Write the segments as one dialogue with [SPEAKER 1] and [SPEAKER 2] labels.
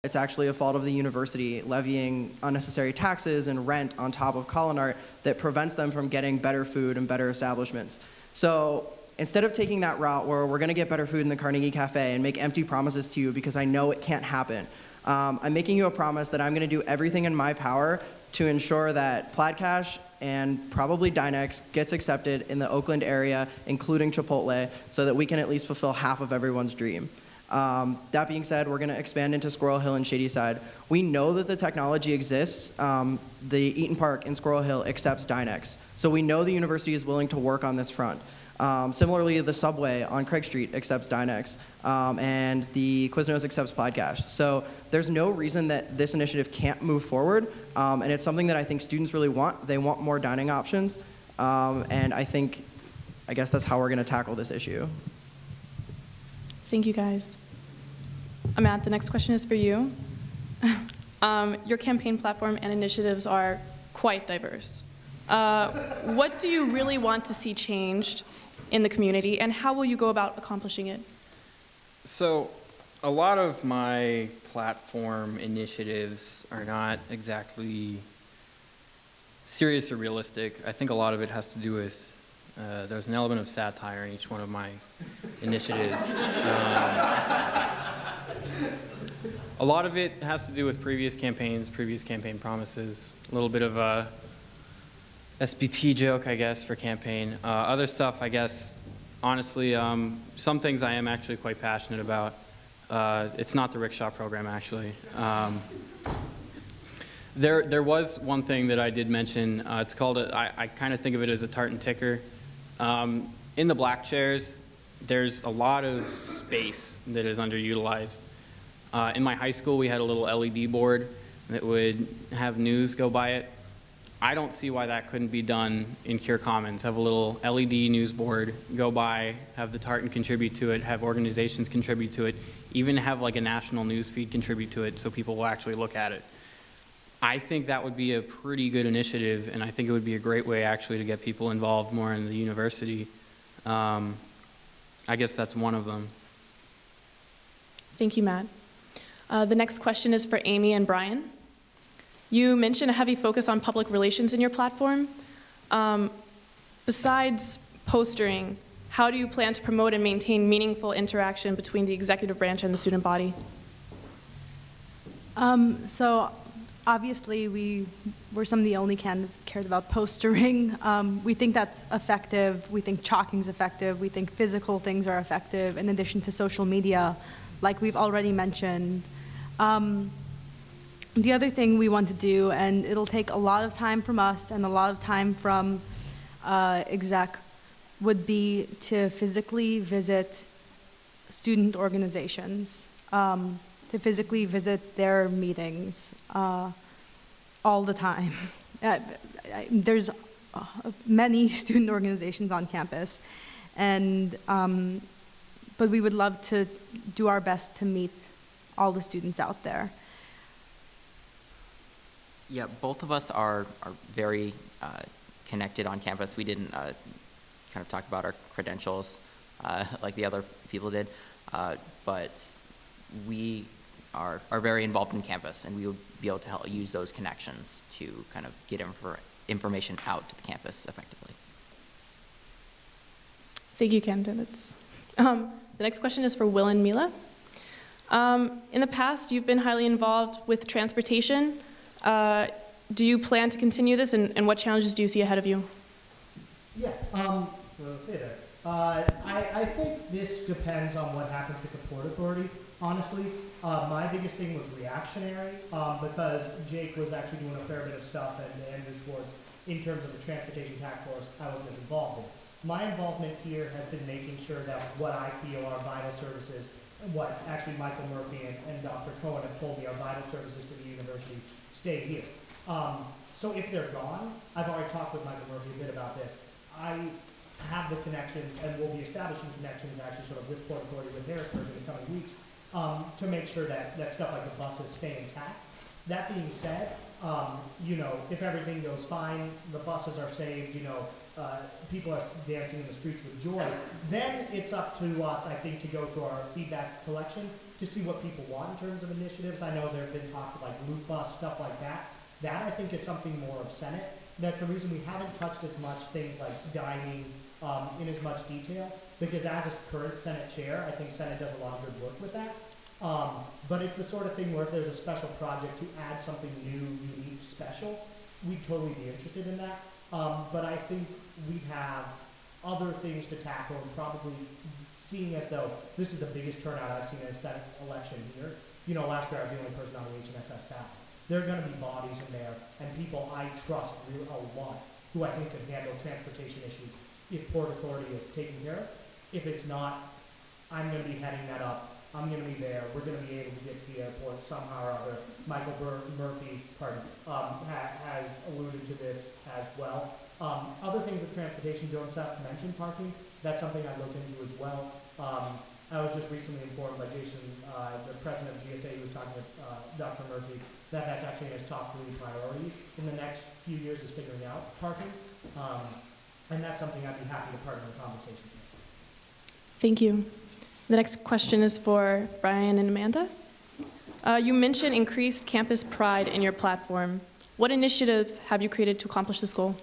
[SPEAKER 1] It's actually a fault of the university levying unnecessary taxes and rent on top of Culinart that prevents them from getting better food and better establishments. So instead of taking that route where we're going to get better food in the Carnegie Cafe and make empty promises to you because I know it can't happen, I'm making you a promise that I'm going to do everything in my power to ensure that Plaid Cash and probably Dynex gets accepted in the Oakland area, including Chipotle, so that we can at least fulfill half of everyone's dream. That being said, we're going to expand into Squirrel Hill and Shadyside. We know that the technology exists. The Eaton Park in Squirrel Hill accepts Dynex. So we know the university is willing to work on this front. Similarly, the subway on Craig Street accepts Dynex, and the Quiznos accepts Plaid Cash. So there's no reason that this initiative can't move forward, and it's something that I think students really want. They want more dining options, and I guess that's how we're going to tackle this issue.
[SPEAKER 2] Thank you, guys. Matt, the next question is for you. Your campaign platform and initiatives are quite diverse. What do you really want to see changed in the community, and how will you go about accomplishing it?
[SPEAKER 3] So, a lot of my platform initiatives are not exactly serious or realistic. I think a lot of it has to do with there's an element of satire in each one of my initiatives. A lot of it has to do with previous campaigns, previous campaign promises, a little bit of a SBP joke, I guess, for campaign. Other stuff, I guess, honestly, some things I am actually quite passionate about. It's not the rickshaw program, actually. There was one thing that I did mention. It's called, I kind of think of it as a tartan ticker. In the black chairs, there's a lot of space that is underutilized. In my high school, we had a little LED board that would have news go by it. I don't see why that couldn't be done in Cure Commons. Have a little LED news board go by, have the tartan contribute to it, have organizations contribute to it, even have like a national news feed contribute to it so people will actually look at it. I think that would be a pretty good initiative, and I think it would be a great way actually to get people involved more in the university. I guess that's one of them.
[SPEAKER 2] Thank you, Matt. The next question is for Amy and Brian. You mentioned a heavy focus on public relations in your platform. Besides postering, how do you plan to promote and maintain meaningful interaction between the executive branch and the student body?
[SPEAKER 4] So obviously we're some of the only candidates that cared about postering. We think that's effective. We think chalking's effective. We think physical things are effective in addition to social media, like we've already mentioned. The other thing we want to do, and it'll take a lot of time from us and a lot of time from exec, would be to physically visit student organizations, to physically visit their meetings all the time. There's many student organizations on campus, and but we would love to do our best to meet all the students out there.
[SPEAKER 5] Yeah, both of us are very connected on campus. We didn't kind of talk about our credentials like the other people did, but we are very involved in campus, and we would be able to help use those connections to kind of get information out to the campus effectively.
[SPEAKER 2] Thank you, candidates. The next question is for Will and Mila. In the past, you've been highly involved with transportation. Do you plan to continue this, and what challenges do you see ahead of you?
[SPEAKER 6] Yeah, hey there. I think this depends on what happens with the Port Authority, honestly. My biggest thing was reactionary, because Jake was actually doing a fair bit of stuff, and Andrew Schwartz, in terms of the transportation task force, I wasn't as involved in. My involvement here has been making sure that what I feel are vital services, what actually Michael Murphy and Dr. Cohen have told me are vital services to the university, stay here. So if they're gone, I've already talked with Michael Murphy a bit about this. I have the connections, and will be establishing connections actually sort of with Port Authority, with Harrisburg in the coming weeks, to make sure that stuff like the buses stay intact. That being said, you know, if everything goes fine, the buses are saved, you know, people are dancing in the streets with joy, then it's up to us, I think, to go through our feedback collection to see what people want in terms of initiatives. I know there have been talks of like loop bus, stuff like that. That, I think, is something more of Senate. That's the reason we haven't touched as much things like dining in as much detail, because as a current Senate chair, I think Senate does a lot of good work with that. But it's the sort of thing where if there's a special project to add something new, unique, special, we'd totally be interested in that. But I think we have other things to tackle, and probably seeing as though this is the biggest turnout I've seen in a Senate election here. You know, last year I was the only person on the HNSS ballot. There are going to be bodies in there and people I trust really a lot who I think can handle transportation issues if Port Authority is taken care of. If it's not, I'm going to be heading that up. I'm going to be there. We're going to be able to get to the airport somehow or other. Michael Murphy has alluded to this as well. Other things with transportation, Joan Seth mentioned parking. That's something I looked into as well. I was just recently informed by Jason, the president of GSA, who was talking with Dr. Murphy, that that's actually his top 3 priorities in the next few years is figuring out parking. And that's something I'd be happy to partner in conversations with.
[SPEAKER 2] Thank you. The next question is for Brian and Amanda. You mentioned increased campus pride in your platform. What initiatives have you created to accomplish this goal?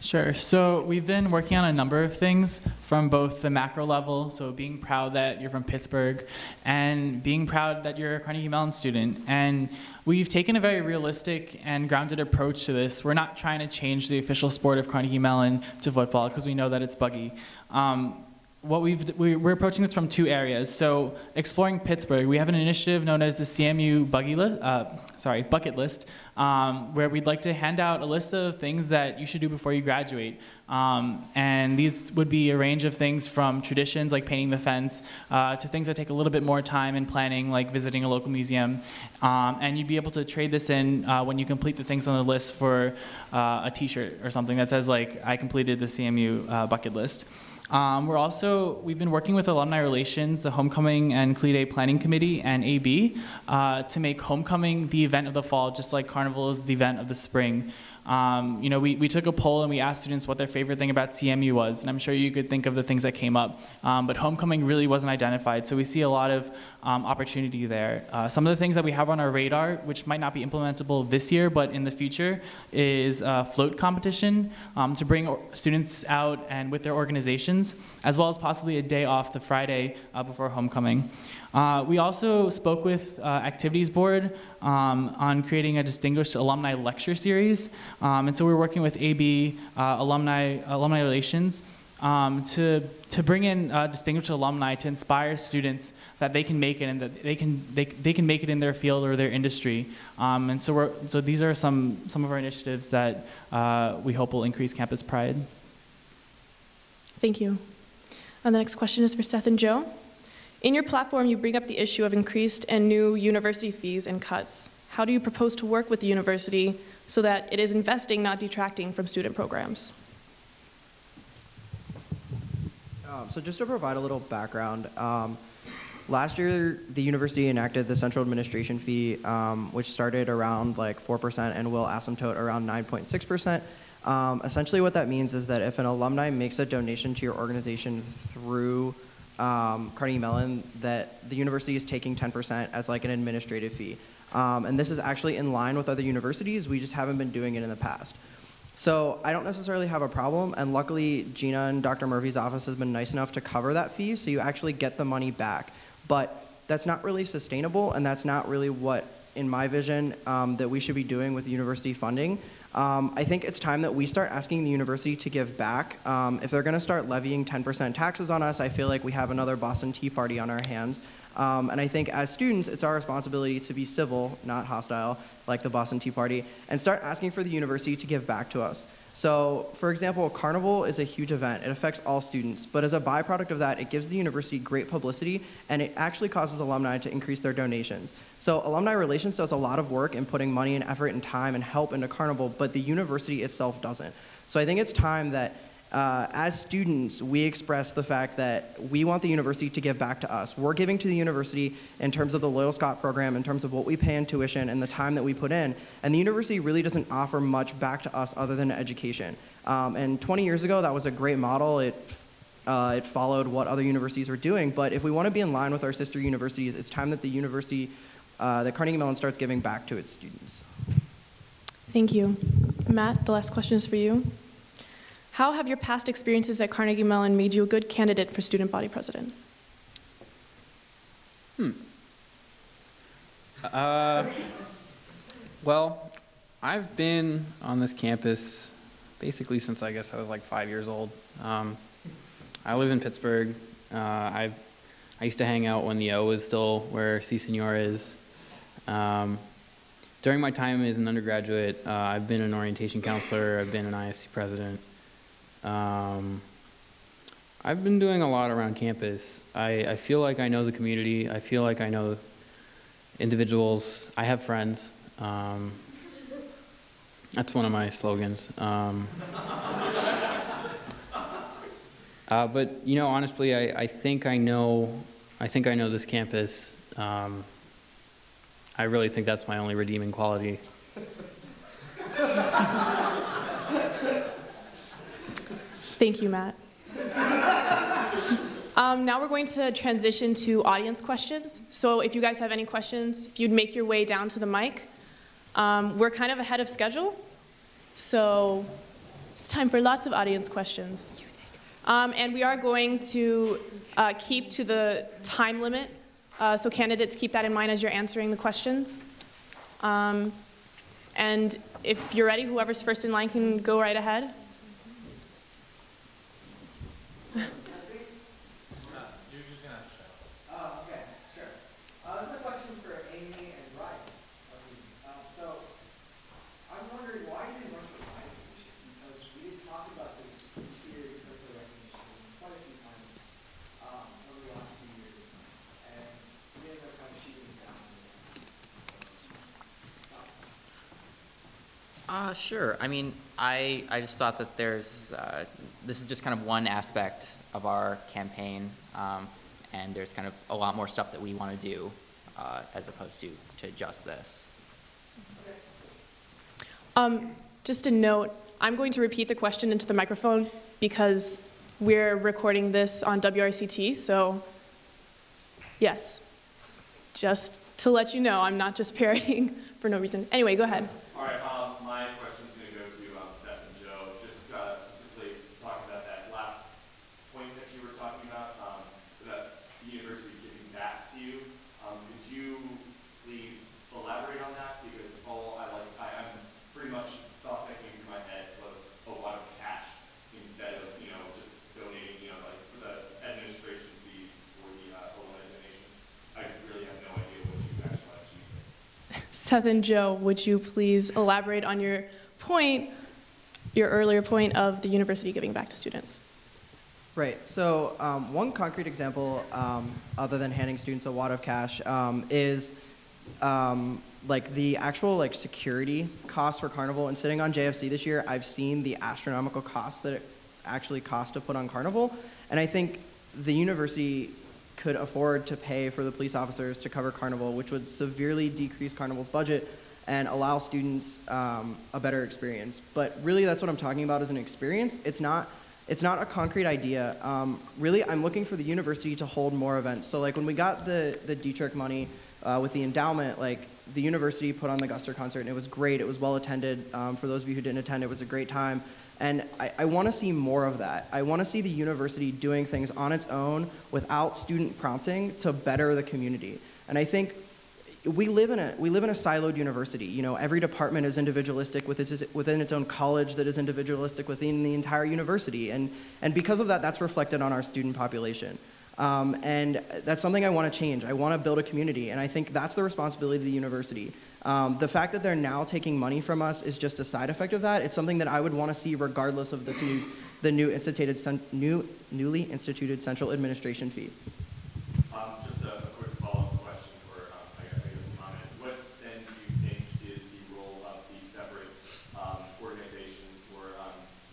[SPEAKER 7] Sure. So we've been working on a number of things from both the macro level, so being proud that you're from Pittsburgh, and being proud that you're a Carnegie Mellon student. And we've taken a very realistic and grounded approach to this. We're not trying to change the official sport of Carnegie Mellon to football because we know that it's buggy. We're approaching this from 2 areas. So exploring Pittsburgh, we have an initiative known as the CMU bucket list, where we'd like to hand out a list of things that you should do before you graduate. And these would be a range of things from traditions like painting the fence to things that take a little bit more time and planning, like visiting a local museum. And you'd be able to trade this in when you complete the things on the list for a t-shirt or something that says like, I completed the CMU bucket list. We've been working with Alumni Relations, the Homecoming and Clee Day Planning Committee, and AB to make Homecoming the event of the fall, just like Carnival is the event of the spring. We took a poll and we asked students what their favorite thing about CMU was, and I'm sure you could think of the things that came up, but homecoming really wasn't identified, so we see a lot of opportunity there. Some of the things that we have on our radar, which might not be implementable this year, but in the future, is a float competition to bring students out and with their organizations, as well as possibly a day off the Friday before homecoming. We also spoke with Activities Board on creating a distinguished alumni lecture series. And so we're working with AB Alumni Relations to bring in distinguished alumni to inspire students that they can make it and that they can make it in their field or their industry. And so these are some of our initiatives that we hope will increase campus pride.
[SPEAKER 2] Thank you. And the next question is for Seth and Joe. In your platform, you bring up the issue of increased and new university fees and cuts. How do you propose to work with the university so that it is investing, not detracting from student programs?
[SPEAKER 1] So just to provide a little background, last year the university enacted the central administration fee, which started around like 4% and will asymptote around 9.6%. Essentially what that means is that if an alumni makes a donation to your organization through Carnegie Mellon, that the university is taking 10% as like an administrative fee. And this is actually in line with other universities, we just haven't been doing it in the past. So I don't necessarily have a problem, and luckily Gina and Dr. Murphy's office has been nice enough to cover that fee, so you actually get the money back. But that's not really sustainable, and that's not really what, in my vision, that we should be doing with university funding. I think it's time that we start asking the university to give back. If they're going to start levying 10% taxes on us, I feel like we have another Boston Tea Party on our hands. And I think as students, it's our responsibility to be civil, not hostile, like the Boston Tea Party, and start asking for the university to give back to us. So, for example, Carnival is a huge event. It affects all students, but as a byproduct of that, it gives the university great publicity, and it actually causes alumni to increase their donations. So Alumni Relations does a lot of work in putting money and effort and time and help into Carnival, but the university itself doesn't. So I think it's time that As students, we express the fact that we want the university to give back to us. We're giving to the university in terms of the Loyal Scott program, in terms of what we pay in tuition and the time that we put in, and the university really doesn't offer much back to us other than education. And 20 years ago, that was a great model. It followed what other universities were doing, but if we want to be in line with our sister universities, it's time that the university, that Carnegie Mellon starts giving back to its students.
[SPEAKER 2] Thank you. Matt, the last question is for you. How have your past experiences at Carnegie Mellon made you a good candidate for student body president?
[SPEAKER 3] Well, I've been on this campus basically since I guess I was like 5 years old. I live in Pittsburgh. I used to hang out when the O was still where C Senor is. During my time as an undergraduate, I've been an orientation counselor. I've been an IFC president. I've been doing a lot around campus. I feel like I know the community. I feel like I know individuals. I have friends. That's one of my slogans. But you know, honestly, I think I know this campus. I really think that's my only redeeming quality.
[SPEAKER 2] Thank you, Matt. Now we're going to transition to audience questions. So if you guys have any questions, if you'd make your way down to the mic. We're kind of ahead of schedule, so it's time for lots of audience questions. And we are going to keep to the time limit, so candidates keep that in mind as you're answering the questions. And if you're ready, whoever's first in line can go right ahead.
[SPEAKER 5] Sure. I mean, I just thought that this is just kind of one aspect of our campaign, and there's kind of a lot more stuff that we want to do as opposed to just this.
[SPEAKER 2] Just a note, I'm going to repeat the question into the microphone because we're recording this on WRCT, so yes, just to let you know, I'm not just parroting for no reason. Anyway, go ahead.
[SPEAKER 8] All right, my question's going to go to Seth and Joe. Just specifically talking about that last point that you were talking about, that the university giving back to you. Could you please elaborate on that? Because I'm pretty much thoughts that came through my head was a lot of cash instead of just donating like for the administration fees for the alumni donation. I really have no idea what you actually want to achieve there.
[SPEAKER 2] Seth and Joe, would you please elaborate on your point, your earlier point of the university giving back to students?
[SPEAKER 1] Right, so one concrete example, other than handing students a wad of cash, is like the actual security cost for Carnival. And sitting on JFC this year, I've seen the astronomical cost that it actually costs to put on Carnival. And I think the university could afford to pay for the police officers to cover Carnival, which would severely decrease Carnival's budget and allow students a better experience. But really, that's what I'm talking about, is an experience. It's not a concrete idea. Really, I'm looking for the university to hold more events. So when we got the Dietrich money with the endowment, the university put on the Guster concert, and it was great. It was well attended. For those of you who didn't attend, it was a great time. And I want to see more of that. I want to see the university doing things on its own without student prompting to better the community. And I think we live in a siloed university. Every department is individualistic within its own college that is individualistic within the entire university. And because of that, that's reflected on our student population. And that's something I want to change. I want to build a community, and I think that's the responsibility of the university. The fact that they're now taking money from us is just a side effect of that. It's something that I would want to see regardless of the newly instituted central administration fee.
[SPEAKER 8] Just a quick follow-up question for, I guess, comment. What then do you think is the role of the separate organizations, or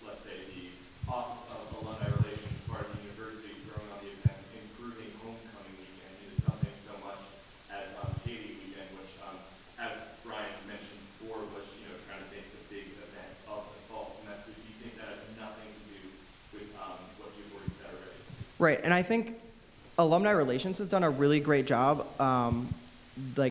[SPEAKER 8] let's say the Office
[SPEAKER 1] Right, and I think alumni relations has done a really great job, like